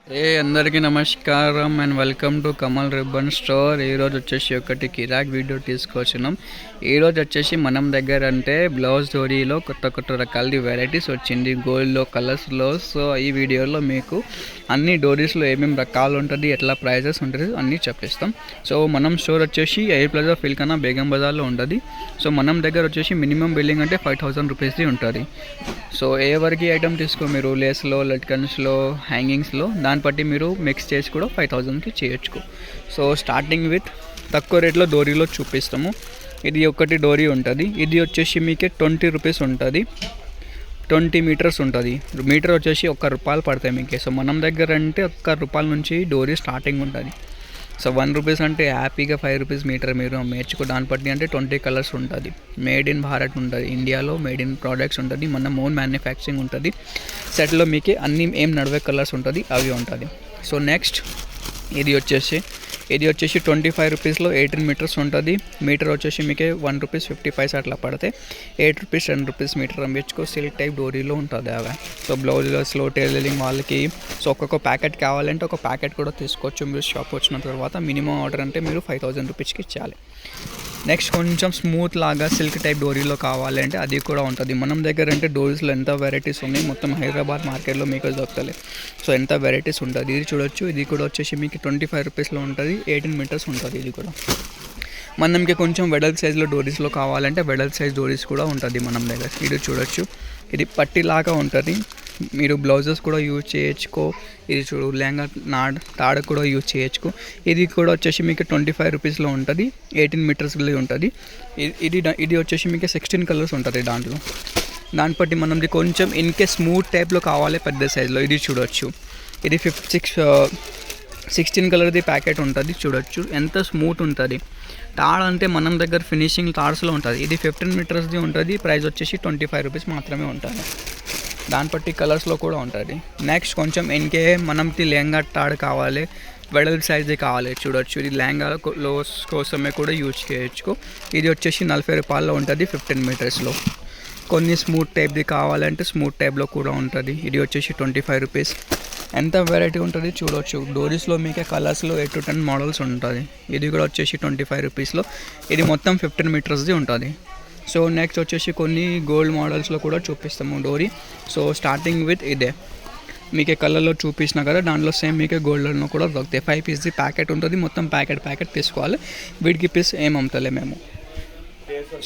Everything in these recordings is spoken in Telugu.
అందరికీ నమస్కారం and welcome to Kamal ribbon store. ఈరోజు వచ్చేసి ఒకటి కిరాక్ వీడియో తీసుకొచ్చినాం. ఈరోజు వచ్చేసి మనం దగ్గర అంటే బ్లౌజ్ డోరీలో కొత్త రకాల వెరైటీస్ వచ్చింది గోల్డ్లో, కలర్స్లో. సో ఈ వీడియోలో మీకు అన్ని డోరీస్లో ఏమేమి రకాలు ఉంటుంది, ఎట్లా ప్రైజెస్ ఉంటుంది అన్నీ చెప్పిస్తాం. సో మనం స్టోర్ వచ్చేసి ఎయిర్ ప్లాజా ఫిల్కనా బేగం బజార్లో ఉంటుంది. సో మనం దగ్గర వచ్చేసి మినిమం బిల్లింగ్ అంటే 5000 రూపీస్ది ఉంటుంది. సో ఏ వరకు ఐటమ్ తీసుకో మీరు, లేస్లో, లట్కన్స్లో, హ్యాంగింగ్స్లో, దాన్ని బట్టి మీరు మిక్స్ చేసి కూడా 5000కి చేయొచ్చు. సో స్టార్టింగ్ విత్ తక్కువ రేట్లో డోరీలో చూపిస్తాము. ఇది ఒకటి డోరీ ఉంటుంది. ఇది వచ్చేసి మీకే 20 రూపీస్ ఉంటుంది. 20 మీటర్స్ ఉంటుంది. మీటర్ వచ్చేసి ₹1 పడతాయి మీకు. సో మనం దగ్గర అంటే ₹1 నుంచి డోరీ స్టార్టింగ్ ఉంటుంది. సో 1 రూపీస్ అంటే హ్యాపీగా 5 రూపీస్ మీటర్ మీరు నేర్చుకో. దాన్ని బట్టి అంటే 20 కలర్స్ ఉంటుంది. మేడ్ ఇన్ భారత్ ఉంటుంది, ఇండియాలో మేడ్ ఇన్ ప్రోడక్ట్స్ ఉంటుంది, మన ఓన్ మ్యానుఫ్యాక్చరింగ్ ఉంటుంది. సెట్లో మీకు అన్ని ఏం నడవే కలర్స్ ఉంటుంది అవి ఉంటుంది. సో నెక్స్ట్ ఇది వచ్చేసి 25 రూపీస్లో 18 మీటర్స్ ఉంటుంది. మీటర్ వచ్చేసి మీకు ₹1.50 అట్లా పడితే 8 రూపీస్ 10 రూపీస్ మీటర్ అమ్మేసుకో. సిల్క్ టైప్ డోరీలో ఉంటుంది అవి. సో బ్లౌజెస్లో, టైలరింగ్ వాళ్ళకి సో ఒక్కొక్క ప్యాకెట్ కావాలంటే ఒక ప్యాకెట్ కూడా తీసుకోవచ్చు మీరు. షాప్ వచ్చిన తర్వాత మినిమం ఆర్డర్ అంటే మీరు 5000 రూపీస్కి ఇచ్చాలి. నెక్స్ట్ కొంచెం స్మూత్ లాగా సిల్క్ టైప్ డోరీలో కావాలంటే అది కూడా ఉంటుంది. మనం దగ్గర అంటే డోరీస్లో ఎంత వెరైటీస్ ఉన్నాయి, మొత్తం హైదరాబాద్ మార్కెట్లో మీకు దొరుకుతలే. సో ఎంత వెరైటీస్ ఉంటుంది. ఇది చూడొచ్చు. ఇది కూడా వచ్చేసి మీకు 25 రూపీస్లో ఉంటుంది. 18 మీటర్స్ ఉంటుంది. ఇది కూడా మనకి కొంచెం వెడల్ సైజ్లో డోరీస్లో కావాలంటే వెడల్ సైజ్ డోరీస్ కూడా ఉంటుంది మనం దగ్గర. ఇది చూడొచ్చు. ఇది పట్టిలాగా ఉంటుంది. మీరు బ్లౌజెస్ కూడా యూజ్ చేయొచ్చుకో. ఇది చూడు, లెహంగా తాడు కూడా యూజ్ చేయొచ్చుకో. ఇది కూడా వచ్చేసి మీకు 25 రూపీస్లో ఉంటుంది. 18 మీటర్స్లో ఉంటుంది. ఇది వచ్చేసి మీకు 16 కలర్స్ ఉంటుంది దాంట్లో. దాన్ని బట్టి మనది కొంచెం ఇన్కేస్ స్మూత్ టైప్లో కావాలి పెద్ద సైజులో. ఇది చూడొచ్చు. ఇది 16 కలర్ది ప్యాకెట్ ఉంటుంది. చూడొచ్చు ఎంత స్మూత్ ఉంటుంది. తాడు అంటే మనం దగ్గర ఫినిషింగ్ తాడ్స్లో ఉంటుంది. ఇది 15 మీటర్స్ది ఉంటుంది. ప్రైస్ వచ్చేసి 25 రూపీస్ మాత్రమే ఉంటుంది. దాన్ని బట్టి కలర్స్లో కూడా ఉంటుంది. నెక్స్ట్ కొంచెం ఎన్కే మనకి లెహంగా తాడు కావాలి, వెడల్ సైజ్ది కావాలి. చూడొచ్చు. ఇది లెహంగాలో కోసమే కూడా యూజ్ చేయొచ్చు. ఇది వచ్చేసి ₹40 ఉంటుంది 15 మీటర్స్లో. కొన్ని స్మూత్ టైప్ది కావాలంటే స్మూత్ టైప్లో కూడా ఉంటుంది. ఇది వచ్చేసి 25 రూపీస్. ఎంత వెరైటీ ఉంటుంది చూడవచ్చు. డోరీస్లో మీకే కలర్స్లో 8 to 10 మోడల్స్ ఉంటుంది. ఇది కూడా వచ్చేసి 25 రూపీస్లో. ఇది మొత్తం 15 మీటర్స్ది ఉంటుంది. సో నెక్స్ట్ వచ్చేసి కొన్ని గోల్డ్ మోడల్స్లో కూడా చూపిస్తాము డోరీ. సో స్టార్టింగ్ విత్ ఇదే మీకే కలర్లో చూపించిన కదా, దాంట్లో సేమ్ మీకే గోల్డ్లో కూడా దొరుకుతాయి. 5 పీస్ది ప్యాకెట్ ఉంటుంది. మొత్తం ప్యాకెట్ తీసుకోవాలి. వీటికి పీస్ ఏం అమ్ముతలే మేము.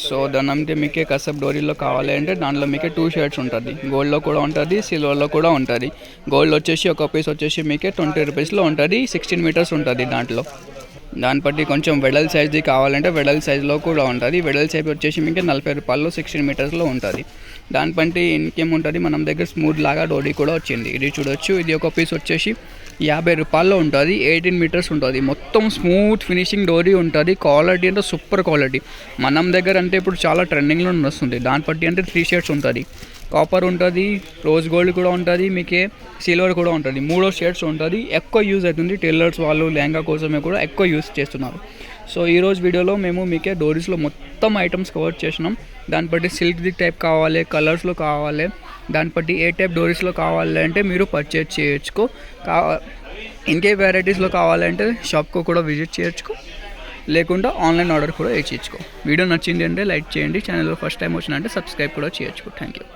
సో దాని అంటే మీకే కసబ్ డోరీలో కావాలి అంటే దాంట్లో మీకే 2 షేడ్స్ ఉంటుంది. గోల్డ్లో కూడా ఉంటుంది, సిల్వర్లో కూడా ఉంటుంది. గోల్డ్ వచ్చేసి ఒక పీస్ వచ్చేసి మీకే 20 రూపీస్లో ఉంటుంది. 16 మీటర్స్ ఉంటుంది దాంట్లో. దాన్ని బట్టి కొంచెం వెడల్ సైజ్ది కావాలంటే వెడల్ సైజ్లో కూడా ఉంటుంది. వెడల్ సైజ్ వచ్చేసి మీకు ₹40 16 మీటర్స్లో ఉంటుంది. దాని బట్టి ఇంకేముంటుంది మనం దగ్గర స్మూత్ లాగా డోరీ కూడా వచ్చింది. ఇది చూడొచ్చు. ఇది ఒక పీస్ వచ్చేసి ₹50 ఉంటుంది. 18 మీటర్స్ ఉంటుంది. మొత్తం స్మూత్ ఫినిషింగ్ డోరీ ఉంటుంది. క్వాలిటీ అంటే సూపర్ క్వాలిటీ. మనం దగ్గర అంటే ఇప్పుడు చాలా ట్రెండింగ్లో వస్తుంది. దాన్ని బట్టి అంటే 3 షేడ్స్ ఉంటుంది. కాపర్ ఉంటుంది, రోజ్ గోల్డ్ కూడా ఉంటుంది, మీకే సిల్వర్ కూడా ఉంటుంది. 3 షేడ్స్ ఉంటుంది. ఎక్కువ యూజ్ అవుతుంది. టైలర్స్ వాళ్ళు లెహంగా కోసమే కూడా ఎక్కువ యూజ్ చేస్తున్నారు. సో ఈరోజు వీడియోలో మేము మీకే డోరీస్లో మొత్తం ఐటమ్స్ కవర్ చేసినాం. దాన్ని బట్టి సిల్క్ది టైప్ కావాలి, కలర్స్లో కావాలి, దాన్ని బట్టి ఏ టైప్ డోరీస్లో కావాలి అంటే మీరు పర్చేజ్ చేయొచ్చుకో. ఇంకే వెరైటీస్లో కావాలంటే షాప్కు కూడా విజిట్ చేయొచ్చుకో, లేకుండా ఆన్లైన్ ఆర్డర్ కూడా ఇచ్చేయచ్చుకో. వీడియో నచ్చింది అంటే లైక్ చేయండి. ఛానల్లో ఫస్ట్ టైం వచ్చినంటే సబ్స్క్రైబ్ కూడా చేయొచ్చు. Thank you.